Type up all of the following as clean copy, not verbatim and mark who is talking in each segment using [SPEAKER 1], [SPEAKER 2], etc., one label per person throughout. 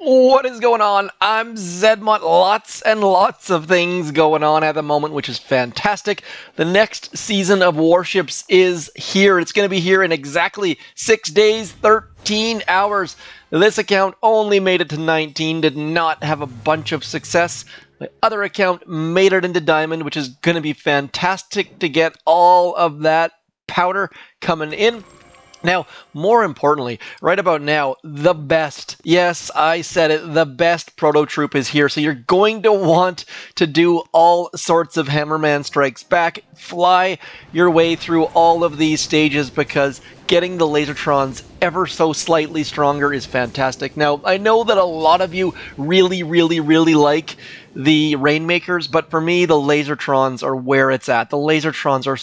[SPEAKER 1] What is going on? I'm Zedmont. Lots and lots of things going on at the moment, which is fantastic. The next season of Warships is here. It's going to be here in exactly 6 days, 13 hours. This account only made it to 19, did not have a bunch of success. My other account made it into Diamond, which is going to be fantastic to get all of that powder coming in. Now, more importantly, right about now, the best, yes, I said it, the best proto troop is here. So you're going to want to do all sorts of Hammerman strikes back, fly your way through all of these stages because getting the Lazortrons ever so slightly stronger is fantastic. Now, I know that a lot of you really like the Rainmakers, but for me, the Lazortrons are where it's at. The Lazortrons are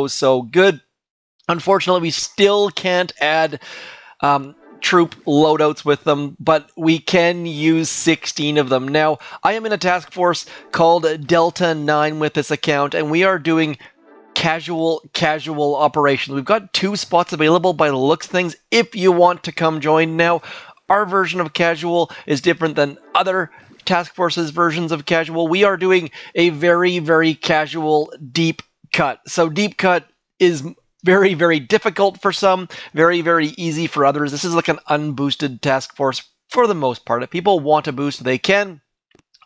[SPEAKER 1] so good. Unfortunately, we still can't add troop loadouts with them, but we can use 16 of them. Now, I am in a task force called Delta 9 with this account, and we are doing casual operations. We've got 2 spots available by the looks of things if you want to come join. Now, our version of casual is different than other task forces versions of casual. We are doing a very casual deep cut. So deep cut is very difficult for some, very easy for others. This is like an unboosted task force for the most part. If people want to boost, they can.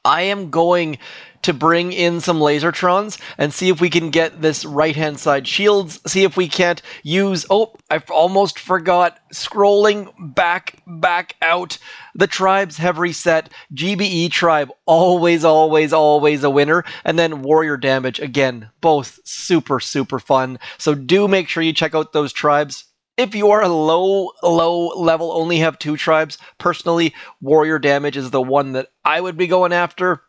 [SPEAKER 1] I am going to bring in some Lazortrons and see if we can get this right-hand side shields, see if we can't use... Oh, I almost forgot. Scrolling back out. The tribes have reset. GBE tribe, always a winner. And then warrior damage, again, both super fun. So do make sure you check out those tribes. If you are a low level, only have 2 tribes, personally, warrior damage is the one that I would be going after.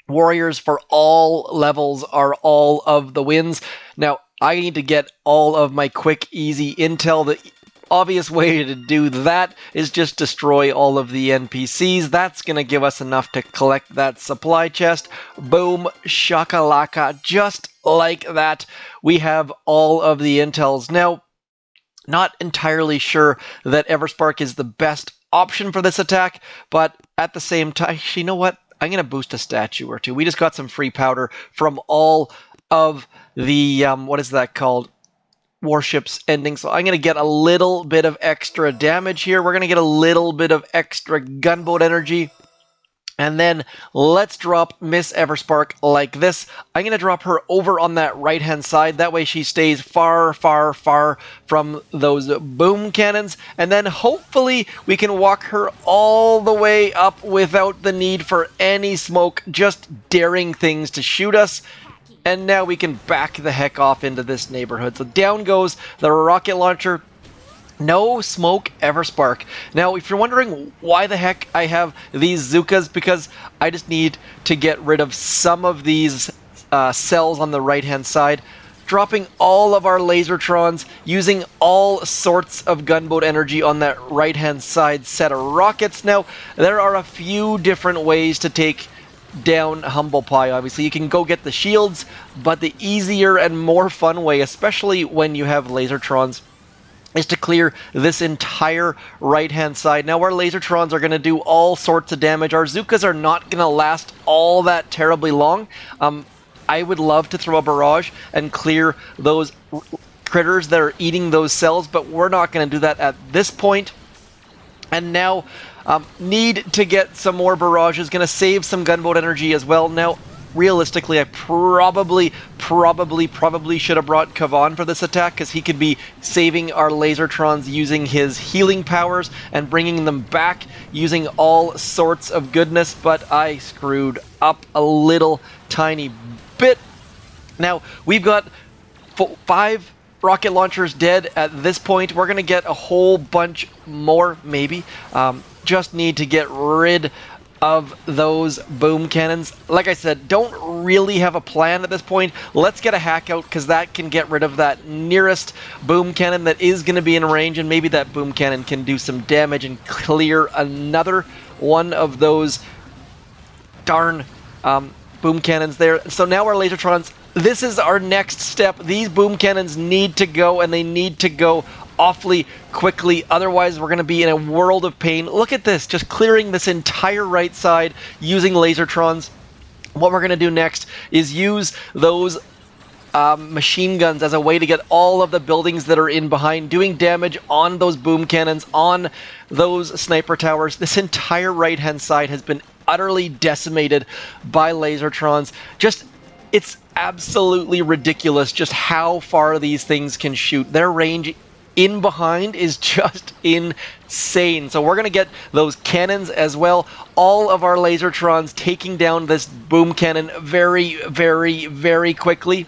[SPEAKER 1] Warriors for all levels are all of the wins. Now, I need to get all of my quick, easy intel. The obvious way to do that is just destroy all of the NPCs. That's going to give us enough to collect that supply chest. Boom, shakalaka, just like that. We have all of the intels. Now, not entirely sure that Everspark is the best option for this attack, but at the same time, you know what? I'm going to boost a statue or 2. We just got some free powder from all of the, what is that called? Warships ending. So I'm going to get a little bit of extra damage here. We're going to get a little bit of extra gunboat energy. And then let's drop Miss Everspark like this. I'm going to drop her over on that right-hand side. That way she stays far from those boom cannons. And then hopefully we can walk her all the way up without the need for any smoke, just daring things to shoot us. And now we can back the heck off into this neighborhood. So down goes the rocket launcher. No smoke, Everspark. Now, if you're wondering why the heck I have these Zookas, because I just need to get rid of some of these cells on the right-hand side, dropping all of our Lazortrons, using all sorts of gunboat energy on that right-hand side set of rockets. Now, there are a few different ways to take down Humble Pie, obviously. You can go get the shields, but the easier and more fun way, especially when you have Lazortrons, is to clear this entire right-hand side. Now, our Lazortrons are going to do all sorts of damage. Our Zookas are not going to last all that terribly long. I would love to throw a barrage and clear those critters that are eating those cells, but we're not going to do that at this point. And now, need to get some more barrages. Going to save some gunboat energy as well. Now, realistically, I probably should have brought Kavan for this attack, because he could be saving our Lazortrons using his healing powers and bringing them back using all sorts of goodness, but I screwed up a little tiny bit. Now, we've got 5 rocket launchers dead at this point. We're going to get a whole bunch more, maybe. Just need to get rid of those boom cannons. Like I said, don't really have a plan at this point. Let's get a hack out, because that can get rid of that nearest boom cannon that is going to be in range, and maybe that boom cannon can do some damage and clear another one of those darn boom cannons there. So now our Lazortrons, this is our next step. These boom cannons need to go, and they need to go awfully quickly. Otherwise, we're going to be in a world of pain. Look at this, just clearing this entire right side using Lazortrons. What we're going to do next is use those machine guns as a way to get all of the buildings that are in behind, doing damage on those boom cannons, on those sniper towers. This entire right-hand side has been utterly decimated by Lazortrons. Just, it's absolutely ridiculous just how far these things can shoot. Their range in behind is just insane. So we're going to get those cannons as well. All of our Lazortrons taking down this boom cannon very, very, very quickly.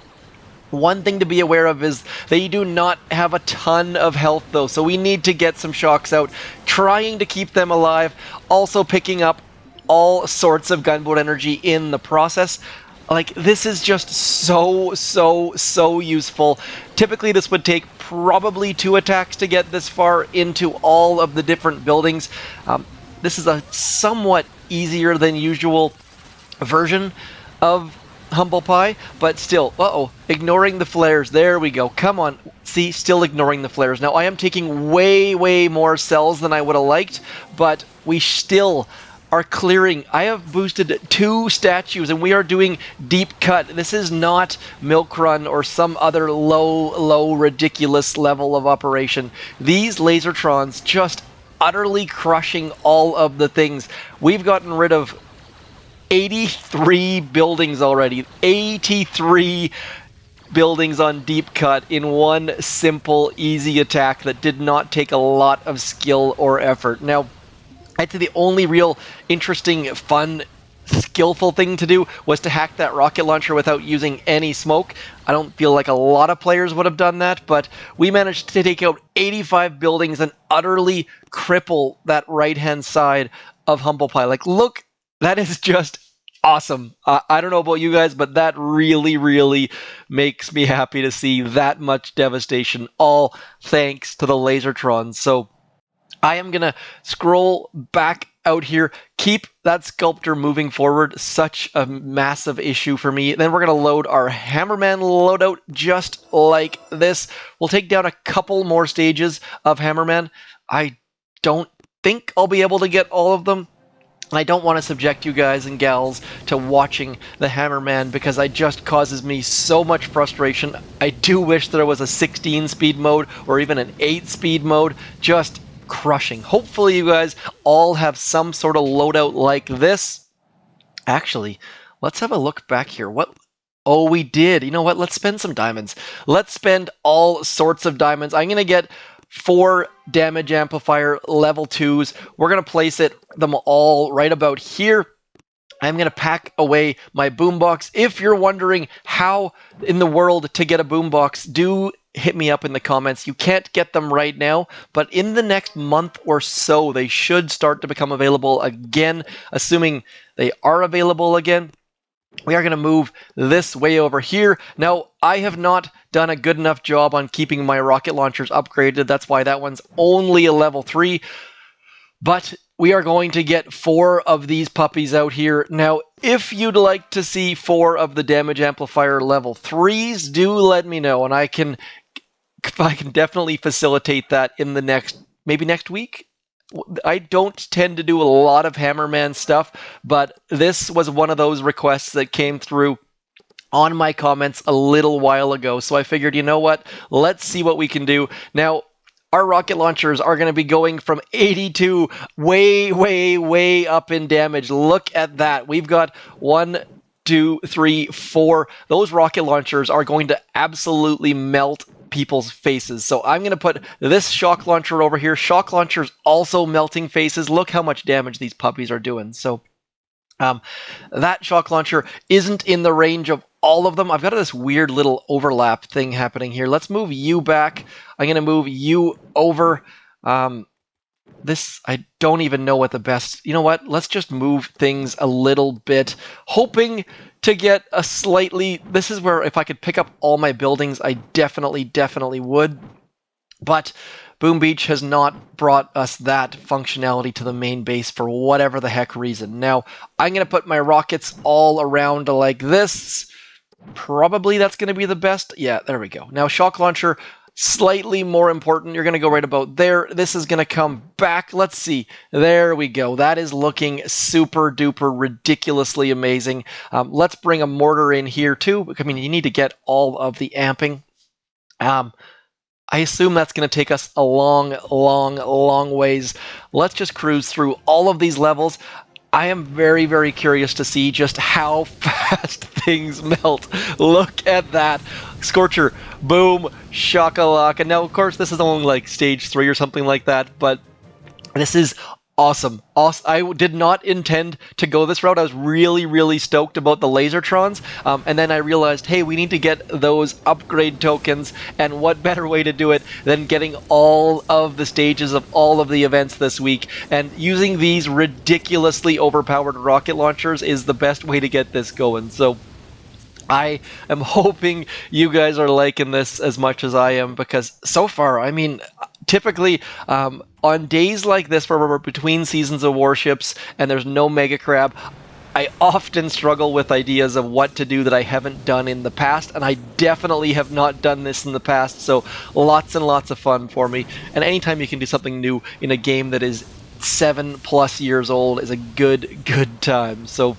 [SPEAKER 1] One thing to be aware of is they do not have a ton of health though, so we need to get some shocks out, trying to keep them alive, also picking up all sorts of gunboat energy in the process. Like, this is just so useful. Typically this would take probably 2 attacks to get this far into all of the different buildings. This is a somewhat easier than usual version of Humble Pie, but still, ignoring the flares. There we go. Come on. See, still ignoring the flares. Now, I am taking way more cells than I would have liked, but we still are clearing. I have boosted 2 statues, and we are doing deep cut. This is not Milk Run or some other low, ridiculous level of operation. These Lazortrons just utterly crushing all of the things. We've gotten rid of 83 buildings already. 83 buildings on deep cut in one simple, easy attack that did not take a lot of skill or effort. Now, I'd say the only real interesting, fun, skillful thing to do was to hack that rocket launcher without using any smoke. I don't feel like a lot of players would have done that, but we managed to take out 85 buildings and utterly cripple that right-hand side of Humble Pie. Like, look, that is just awesome. I don't know about you guys, but that really makes me happy to see that much devastation, all thanks to the Lazortrons. So I am going to scroll back out here, keep that sculptor moving forward, such a massive issue for me. Then we're going to load our Hammerman loadout just like this. We'll take down a couple more stages of Hammerman. I don't think I'll be able to get all of them. I don't want to subject you guys and gals to watching the Hammerman because it just causes me so much frustration. I do wish there was a 16 speed mode or even an 8 speed mode. Just crushing. Hopefully you guys all have some sort of loadout like this. Actually, let's have a look back here. Oh, we did. You know what? Let's spend some diamonds. Let's spend all sorts of diamonds. I'm going to get 4 damage amplifier level 2s. We're going to place them all right about here. I'm going to pack away my boombox. If you're wondering how in the world to get a boombox, do hit me up in the comments. You can't get them right now, but in the next month or so, they should start to become available again, assuming they are available again. We are going to move this way over here. Now, I have not done a good enough job on keeping my rocket launchers upgraded. That's why that one's only a level 3. But we are going to get 4 of these puppies out here. Now, if you'd like to see 4 of the damage amplifier level 3s, do let me know, and I can definitely facilitate that in the maybe next week. I don't tend to do a lot of Hammerman stuff, but this was one of those requests that came through on my comments a little while ago. So I figured, you know what? Let's see what we can do. Now, our rocket launchers are going to be going from 82 way up in damage. Look at that. We've got 1, 2, 3, 4. Those rocket launchers are going to absolutely melt people's faces. So I'm going to put this shock launcher over here. Shock launchers also melting faces. Look how much damage these puppies are doing. So that shock launcher isn't in the range of all of them. I've got this weird little overlap thing happening here. Let's move you back. I'm going to move you over. This, I don't even know what the best... You know what? Let's just move things a little bit, hoping to get a slightly... This is where if I could pick up all my buildings, I definitely would. But Boom Beach has not brought us that functionality to the main base for whatever the heck reason. Now, I'm going to put my rockets all around like this. Probably that's going to be the best. Yeah, there we go. Now, shock launcher, slightly more important. You're going to go right about there. This is going to come back. Let's see. There we go. That is looking super duper ridiculously amazing. Let's bring a mortar in here too. I mean, you need to get all of the amping. I assume that's going to take us a long ways. Let's just cruise through all of these levels. I am very, very curious to see just how fast things melt. Look at that. Scorcher, boom, shakalaka. Now, of course, this is only like stage 3 or something like that, but this is awesome. I did not intend to go this route. I was really, really stoked about the Lazortrons, and then I realized, hey, we need to get those upgrade tokens, and what better way to do it than getting all of the stages of all of the events this week, and using these ridiculously overpowered rocket launchers is the best way to get this going. So I am hoping you guys are liking this as much as I am, because so far, I mean, typically on days like this where we're between seasons of warships and there's no mega crab, I often struggle with ideas of what to do that I haven't done in the past, and I definitely have not done this in the past, so lots and lots of fun for me. And anytime you can do something new in a game that is 7+ years old is a good time. So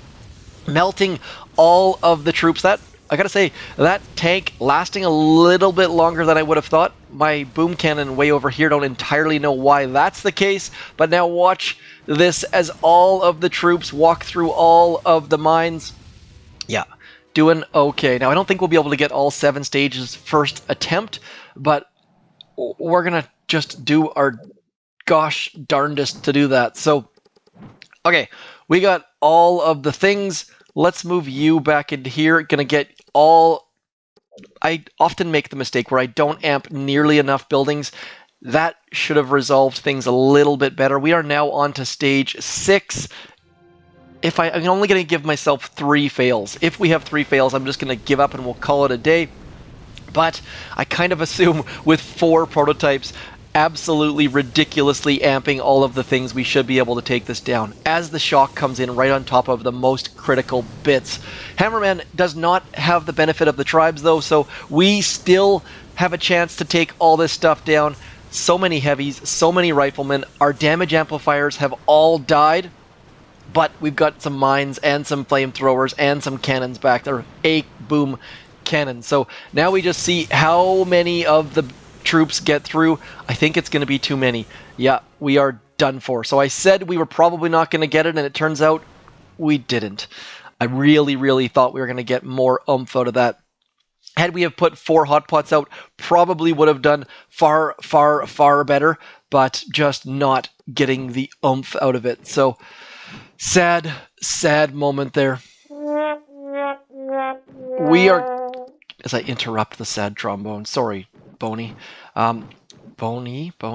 [SPEAKER 1] melting all of the troops, that I gotta say, that tank lasting a little bit longer than I would have thought. My boom cannon way over here, don't entirely know why that's the case, but now watch this as all of the troops walk through all of the mines. Yeah, doing okay. Now, I don't think we'll be able to get all 7 stages first attempt, but we're gonna just do our gosh darndest to do that. So, okay, we got all of the things. Let's move you back into here. Gonna get all... I often make the mistake where I don't amp nearly enough buildings. That should have resolved things a little bit better. We are now on to stage 6. I'm only going to give myself 3 fails. If we have 3 fails, I'm just going to give up and we'll call it a day. But I kind of assume with 4 prototypes, absolutely ridiculously amping all of the things, we should be able to take this down as the shock comes in right on top of the most critical bits. Hammerman does not have the benefit of the tribes though, so we still have a chance to take all this stuff down. So many heavies, so many riflemen. Our damage amplifiers have all died, but we've got some mines and some flamethrowers and some cannons back there. A boom cannon. So now we just see how many of the troops get through. I think it's going to be too many. Yeah, we are done for. So I said we were probably not going to get it, and it turns out we didn't. I really thought we were going to get more oomph out of that. Had we have put 4 hot pots out, probably would have done far better, but just not getting the oomph out of it. So sad moment there. We are, as I interrupt the sad trombone, sorry, Boney.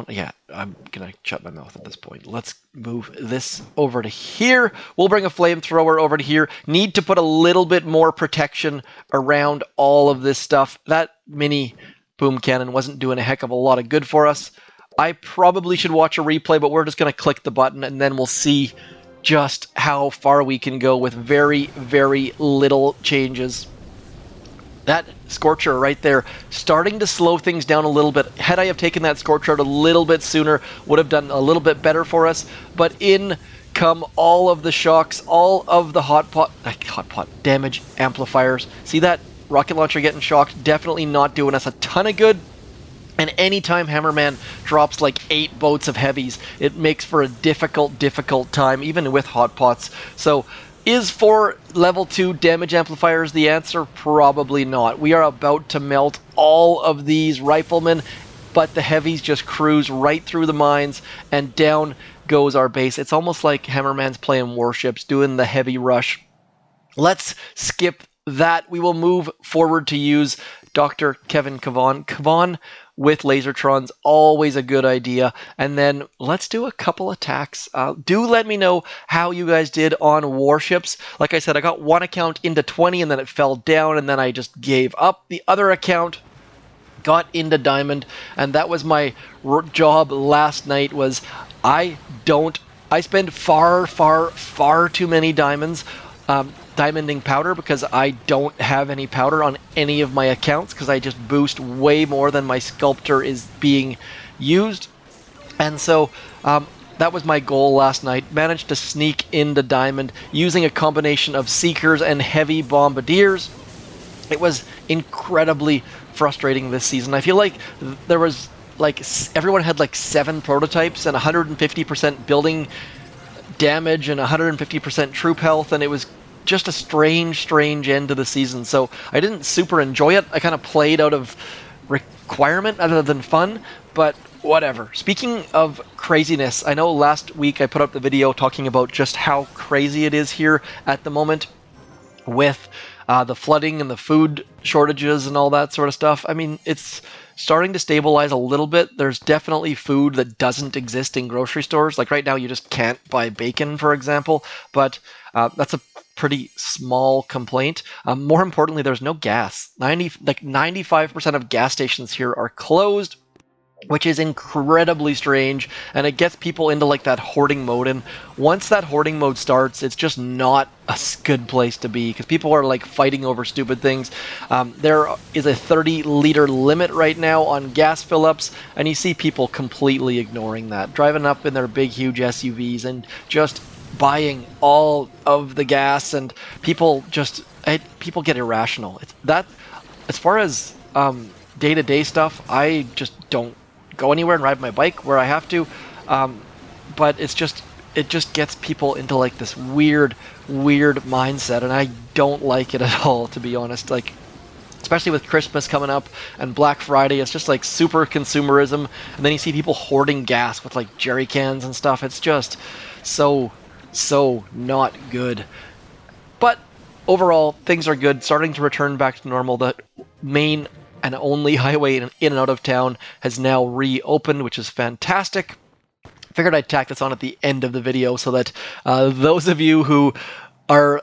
[SPEAKER 1] Yeah, I'm gonna shut my mouth at this point. Let's move this over to here. We'll bring a flamethrower over to here. Need to put a little bit more protection around all of this stuff. That mini boom cannon wasn't doing a heck of a lot of good for us. I probably should watch a replay, but we're just gonna click the button and then we'll see just how far we can go with very little changes. That Scorcher right there, starting to slow things down a little bit. Had I have taken that Scorcher out a little bit sooner, would have done a little bit better for us. But in come all of the shocks, all of the hot pot damage amplifiers. See that rocket launcher getting shocked? Definitely not doing us a ton of good. And anytime Hammerman drops like 8 boats of heavies, it makes for a difficult time, even with hot pots. So is 4 level 2 damage amplifiers the answer? Probably not. We are about to melt all of these riflemen, but the heavies just cruise right through the mines, and down goes our base. It's almost like Hammerman's playing warships, doing the heavy rush. Let's skip that. We will move forward to use Dr. Kevin Kavan with Lazortrons, always a good idea. And then let's do a couple attacks. Do let me know how you guys did on warships. Like I said, I got one account into 20 and then it fell down and then I just gave up. The other account got into diamond, and that was my job last night. Was I spend far too many diamonds diamonding powder, because I don't have any powder on any of my accounts, because I just boost way more than my sculptor is being used. And so that was my goal last night. Managed to sneak into diamond using a combination of seekers and heavy bombardiers. It was incredibly frustrating this season. I feel like there was everyone had 7 prototypes and 150% building damage and 150% troop health, and it was just a strange end to the season. So I didn't super enjoy it. I kind of played out of requirement other than fun, but whatever. Speaking of craziness, I know last week I put up the video talking about just how crazy it is here at the moment with the flooding and the food shortages and all that sort of stuff. I mean, it's starting to stabilize a little bit. There's definitely food that doesn't exist in grocery stores. Like right now, you just can't buy bacon, for example, but that's a pretty small complaint. More importantly, there's no gas. 95% of gas stations here are closed, which is incredibly strange, and it gets people into that hoarding mode. And once that hoarding mode starts, it's just not a good place to be, because people are fighting over stupid things. There is a 30-liter limit right now on gas fill-ups, and you see people completely ignoring that, driving up in their big, huge SUVs and just buying all of the gas, and people get irrational. It's that, as far as day-to-day stuff, I just don't go anywhere and ride my bike where I have to, but it just gets people into this weird mindset, and I don't like it at all, to be honest. Especially with Christmas coming up and Black Friday, it's just super consumerism, and then you see people hoarding gas with jerry cans and stuff. It's just so not good. But overall, things are good, starting to return back to normal. The main and only highway in and out of town has now reopened, which is fantastic. Figured I'd tack this on at the end of the video so that those of you who are...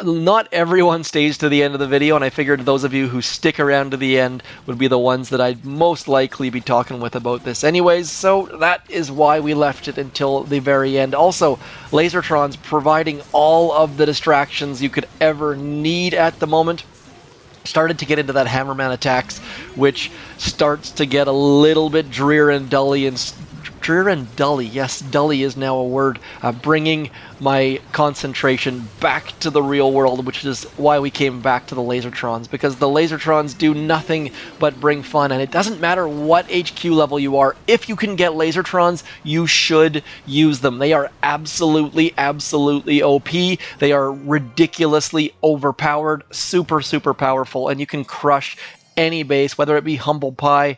[SPEAKER 1] Not everyone stays to the end of the video, and I figured those of you who stick around to the end would be the ones that I'd most likely be talking with about this anyways, so that is why we left it until the very end. Also, Lazortrons providing all of the distractions you could ever need at the moment. Started to get into that Hammerman attacks, which starts to get a little bit drear and dully, yes, dully is now a word, bringing my concentration back to the real world, which is why we came back to the Lazortrons, because the Lazortrons do nothing but bring fun, and it doesn't matter what HQ level you are. If you can get Lazortrons, you should use them. They are absolutely OP. They are ridiculously overpowered, super powerful, and you can crush any base, whether it be Humble Pie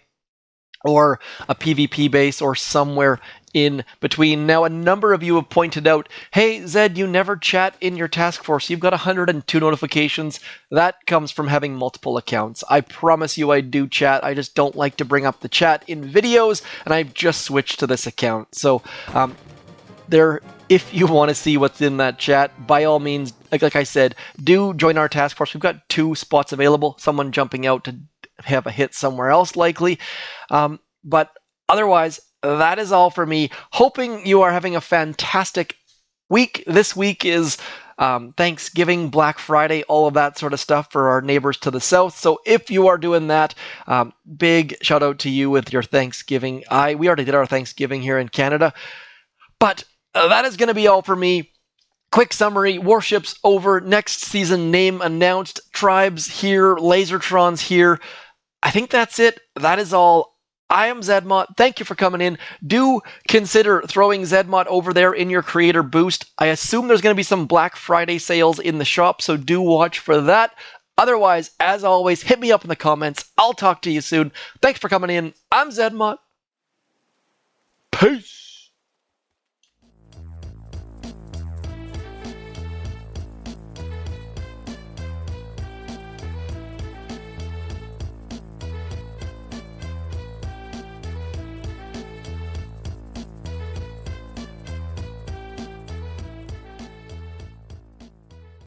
[SPEAKER 1] or a PvP base, or somewhere in between. Now, a number of you have pointed out, hey, Zed, you never chat in your task force. You've got 102 notifications. That comes from having multiple accounts. I promise you I do chat. I just don't like to bring up the chat in videos, and I've just switched to this account. So, if you want to see what's in that chat, by all means, like I said, do join our task force. We've got 2 spots available. Someone jumping out to have a hit somewhere else, likely. But otherwise, that is all for me. Hoping you are having a fantastic week. This week is Thanksgiving, Black Friday, all of that sort of stuff for our neighbors to the south. So if you are doing that, big shout out to you with your Thanksgiving. We already did our Thanksgiving here in Canada. But that is going to be all for me. Quick summary, Warships over, next season name announced, tribes here, Lazortrons here. I think that's it. That is all. I am Zedmot. Thank you for coming in. Do consider throwing Zedmot over there in your creator boost. I assume there's going to be some Black Friday sales in the shop, so do watch for that. Otherwise, as always, hit me up in the comments. I'll talk to you soon. Thanks for coming in. I'm Zedmot. Peace.